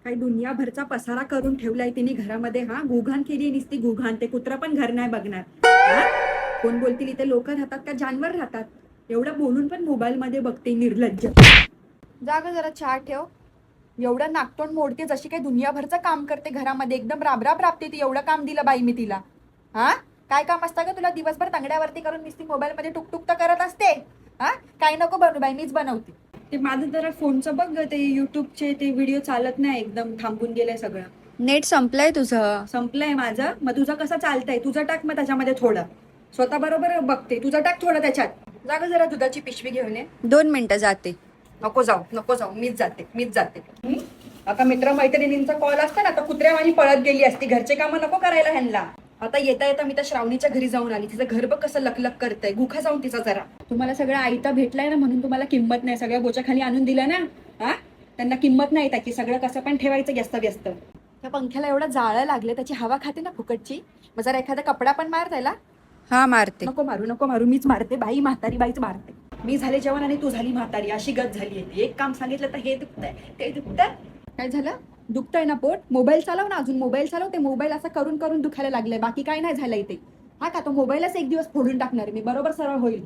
काही दुनियाभरचा पसारा करून ठेवलाय तिने घरामध्ये. हा, गुघाण केली नुसती गुघाण. ते कुत्रा पण घर नाही बघणार. हा? कोण बोलतील इथे लोक राहतात का जानवर राहतात? एवढं बोलून पण मोबाईल मध्ये बघते, निर्लज्ज. जाग जरा चहा ठेव. एवढं नाकतोंड मोडते जशी काही दुनियाभरचं काम करते घरामध्ये. एकदम राबराब राबते ती. एवढं काम दिलं बाई मी तिला. हा, काय काम असतं का तुला? दिवसभर तांगड्यावरती करून नुसती मोबाईल मध्ये टुकटुक तर करत असते. हा, काय नको बनू बाई, मीच बनवते. ते माझं जरा फोनचं बघ, ते युट्यूबचे ते व्हिडिओ चालत नाही, एकदम थांबून गेलंय सगळं. नेट संपलंय तुझं? संपलंय माझं. मग तुझं कसं चालतंय? तुझं टाक मग त्याच्यामध्ये थोडं. स्वतः बरोबर बघते, तुझं टाक थोडं त्याच्यात. जागा जरा दुधाची पिशवी घेऊन ये. 2 मिनिटं जाते. नको जाऊ, नको जाऊ, मीच जाते, मीच जाते. आता मित्रमैत्रिणींचा कॉल असता ना, आता कुत्र्यावानी पळत गेली असती. घरचे कामं नको करायला ह्यांना. आता येता येता मी तर श्रावणीच्या घरी जाऊन आली. तिचं घर बघ कसं लकलक करतंय. गुखा जाऊन तिचा जरा. तुम्हाला सगळं आयता भेटलाय ना, म्हणून तुम्हाला किंमत नाही. सगळ्या बोच्या खाली आणून दिलं ना, हा, त्यांना किंमत नाही त्याची. सगळं कसं पण ठेवायचं व्यस्त व्यस्त. त्या पंख्याला एवढं जाळं लागले, त्याची हवा खाते ना फुकटची. मग जरा एखादा कपडा पण मार त्याला. हा, मारते. नको मारू, नको मारू, मीच मारते. बाई म्हातारी बाईच मारते. मी झाले जेवण आणि तू झाली म्हातारी, अशी गत झाली आहे. एक काम सांगितलं तर हे दुखतंय, ते दुखतंय. काय झालं? दुखतंय ना पोट? मोबाईल चालव ना, अजून मोबाईल चालव. ते मोबाईल असं करून करून दुखायला लागलंय. बाकी काय नाही झालंय ते. हा का, तो मोबाईलच एक दिवस फोडून टाकणार मी. बरोबर सरळ होईल.